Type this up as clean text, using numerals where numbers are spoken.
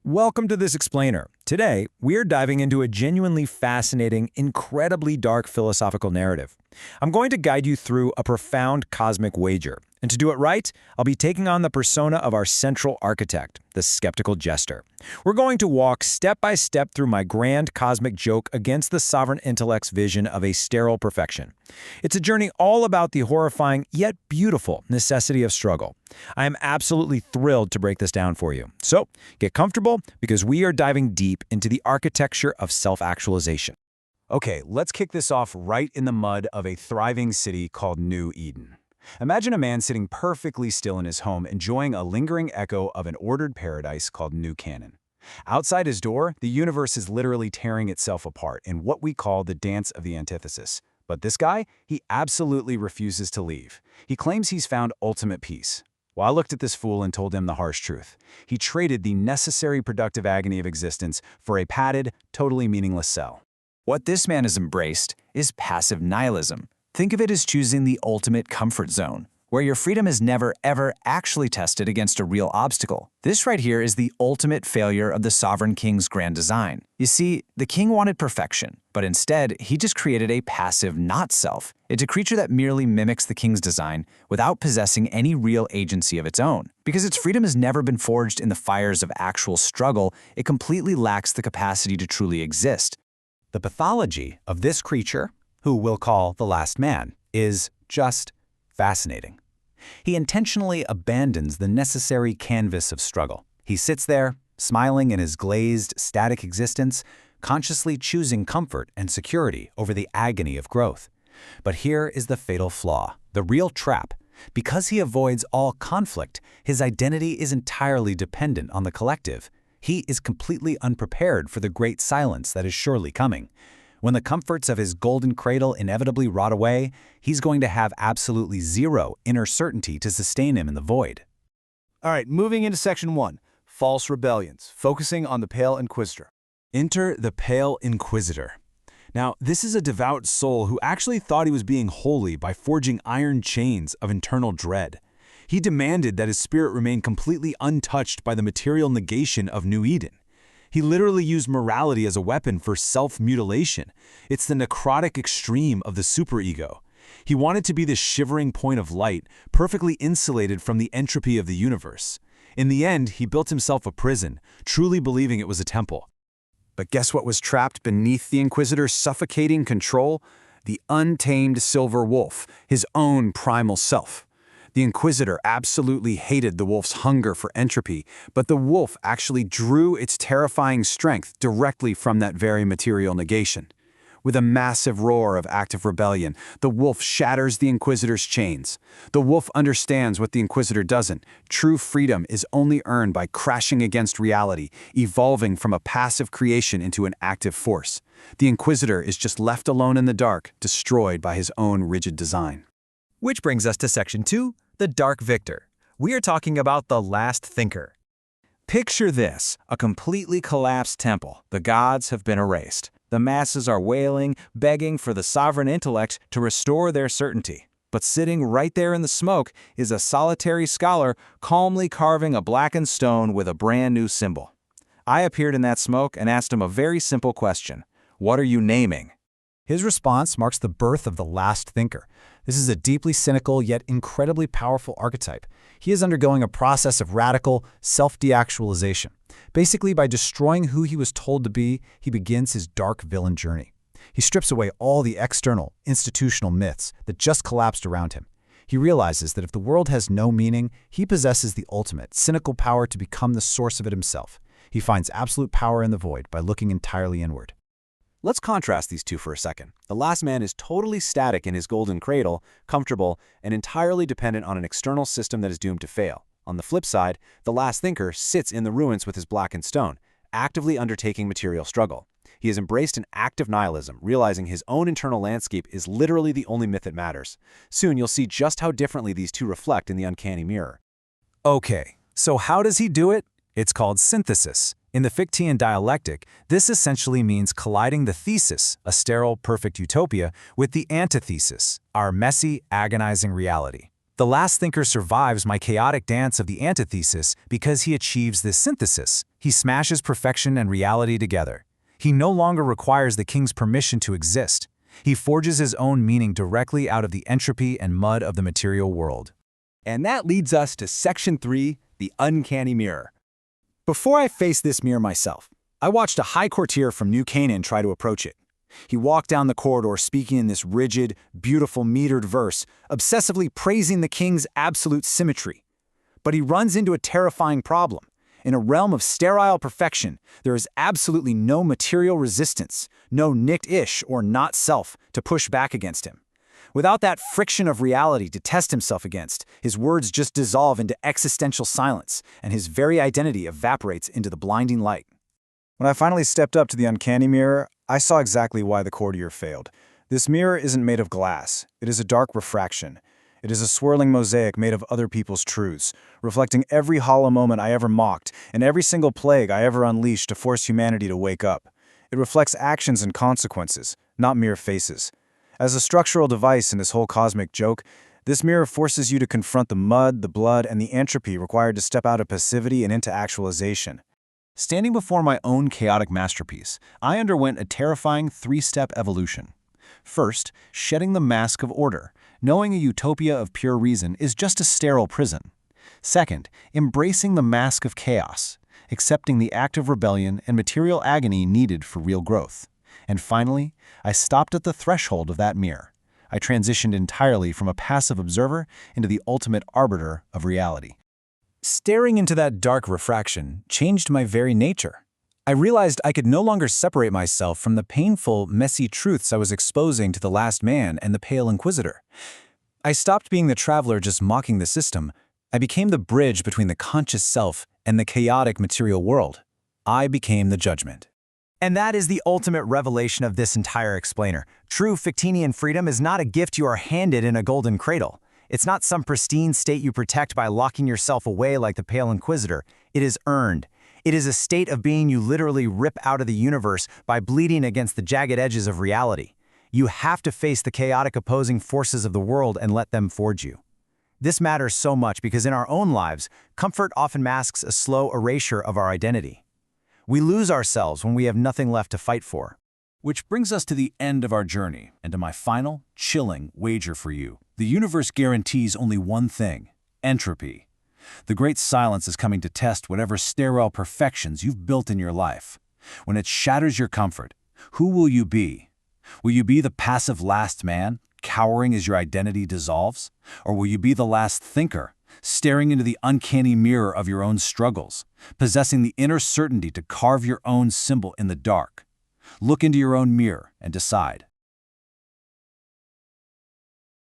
Welcome to This Explainer. Today, we're diving into a genuinely fascinating, incredibly dark philosophical narrative. I'm going to guide you through a profound cosmic wager. And to do it right, I'll be taking on the persona of our central architect, the skeptical jester. We're going to walk step by step through my grand cosmic joke against the sovereign intellect's vision of a sterile perfection. It's a journey all about the horrifying yet beautiful necessity of struggle. I am absolutely thrilled to break this down for you. So, get comfortable because we are diving deep into the architecture of self-actualization. Okay, let's kick this off right in the mud of a thriving city called New Eden. Imagine a man sitting perfectly still in his home, enjoying a lingering echo of an ordered paradise called New Canaan. Outside his door, the universe is literally tearing itself apart in what we call the dance of the antithesis. But this guy, he absolutely refuses to leave. He claims he's found ultimate peace. Well, I looked at this fool and told him the harsh truth. He traded the necessary productive agony of existence for a padded, totally meaningless cell. What this man has embraced is passive nihilism. Think of it as choosing the ultimate comfort zone, where your freedom is never, ever actually tested against a real obstacle. This right here is the ultimate failure of the sovereign king's grand design. You see, the king wanted perfection, but instead, he just created a passive not-self. It's a creature that merely mimics the king's design without possessing any real agency of its own. Because its freedom has never been forged in the fires of actual struggle, it completely lacks the capacity to truly exist. The pathology of this creature, who we'll call the last man, is just fascinating. He intentionally abandons the necessary canvas of struggle. He sits there, smiling in his glazed, static existence, consciously choosing comfort and security over the agony of growth. But here is the fatal flaw, the real trap. Because he avoids all conflict, his identity is entirely dependent on the collective. He is completely unprepared for the great silence that is surely coming. When the comforts of his golden cradle inevitably rot away, he's going to have absolutely zero inner certainty to sustain him in the void. All right, moving into Section 1, False Rebellions, focusing on the Pale Inquisitor. Enter the Pale Inquisitor. Now, this is a devout soul who actually thought he was being holy by forging iron chains of internal dread. He demanded that his spirit remain completely untouched by the material negation of New Eden. He literally used morality as a weapon for self-mutilation. It's the necrotic extreme of the superego. He wanted to be this shivering point of light, perfectly insulated from the entropy of the universe. In the end, he built himself a prison, truly believing it was a temple. But guess what was trapped beneath the Inquisitor's suffocating control? The untamed silver wolf, his own primal self. The Inquisitor absolutely hated the wolf's hunger for entropy, but the wolf actually drew its terrifying strength directly from that very material negation. With a massive roar of active rebellion, the wolf shatters the Inquisitor's chains. The wolf understands what the Inquisitor doesn't. True freedom is only earned by crashing against reality, evolving from a passive creation into an active force. The Inquisitor is just left alone in the dark, destroyed by his own rigid design. Which brings us to Section 2, the Dark Victor. We are talking about the last thinker. Picture this, a completely collapsed temple. The gods have been erased. The masses are wailing, begging for the sovereign intellect to restore their certainty. But sitting right there in the smoke is a solitary scholar calmly carving a blackened stone with a brand new symbol. I appeared in that smoke and asked him a very simple question. What are you naming? His response marks the birth of the last thinker. This is a deeply cynical yet incredibly powerful archetype. He is undergoing a process of radical self-deactualization. Basically, by destroying who he was told to be, he begins his dark villain journey. He strips away all the external, institutional myths that just collapsed around him. He realizes that if the world has no meaning, he possesses the ultimate, cynical power to become the source of it himself. He finds absolute power in the void by looking entirely inward. Let's contrast these two for a second. The last man is totally static in his golden cradle, comfortable, and entirely dependent on an external system that is doomed to fail. On the flip side, the last thinker sits in the ruins with his blackened stone, actively undertaking material struggle. He has embraced an active nihilism, realizing his own internal landscape is literally the only myth that matters. Soon you'll see just how differently these two reflect in the uncanny mirror. Okay, so how does he do it? It's called synthesis. In the Fichtean dialectic, this essentially means colliding the thesis, a sterile, perfect utopia, with the antithesis, our messy, agonizing reality. The last thinker survives my chaotic dance of the antithesis because he achieves this synthesis. He smashes perfection and reality together. He no longer requires the king's permission to exist. He forges his own meaning directly out of the entropy and mud of the material world. And that leads us to Section 3, the uncanny mirror. Before I faced this mirror myself, I watched a high courtier from New Canaan try to approach it. He walked down the corridor speaking in this rigid, beautiful metered verse, obsessively praising the king's absolute symmetry. But he runs into a terrifying problem. In a realm of sterile perfection, there is absolutely no material resistance, no nicked-ish or not-self to push back against him. Without that friction of reality to test himself against, his words just dissolve into existential silence, and his very identity evaporates into the blinding light. When I finally stepped up to the uncanny mirror, I saw exactly why the courtier failed. This mirror isn't made of glass. It is a dark refraction. It is a swirling mosaic made of other people's truths, reflecting every hollow moment I ever mocked and every single plague I ever unleashed to force humanity to wake up. It reflects actions and consequences, not mere faces. As a structural device in this whole cosmic joke, this mirror forces you to confront the mud, the blood, and the entropy required to step out of passivity and into actualization. Standing before my own chaotic masterpiece, I underwent a terrifying three-step evolution. First, shedding the mask of order, knowing a utopia of pure reason is just a sterile prison. Second, embracing the mask of chaos, accepting the active rebellion and material agony needed for real growth. And finally, I stopped at the threshold of that mirror. I transitioned entirely from a passive observer into the ultimate arbiter of reality. Staring into that dark refraction changed my very nature. I realized I could no longer separate myself from the painful, messy truths I was exposing to the last man and the Pale Inquisitor. I stopped being the traveler just mocking the system. I became the bridge between the conscious self and the chaotic material world. I became the judgment. And that is the ultimate revelation of this entire explainer. True Fictinian freedom is not a gift you are handed in a golden cradle. It's not some pristine state you protect by locking yourself away like the Pale Inquisitor. It is earned. It is a state of being you literally rip out of the universe by bleeding against the jagged edges of reality. You have to face the chaotic opposing forces of the world and let them forge you. This matters so much because in our own lives, comfort often masks a slow erasure of our identity. We lose ourselves when we have nothing left to fight for. Which brings us to the end of our journey and to my final, chilling wager for you. The universe guarantees only one thing: entropy. The great silence is coming to test whatever sterile perfections you've built in your life. When it shatters your comfort, who will you be? Will you be the passive last man, cowering as your identity dissolves? Or will you be the last thinker, staring into the uncanny mirror of your own struggles, possessing the inner certainty to carve your own symbol in the dark? Look into your own mirror and decide.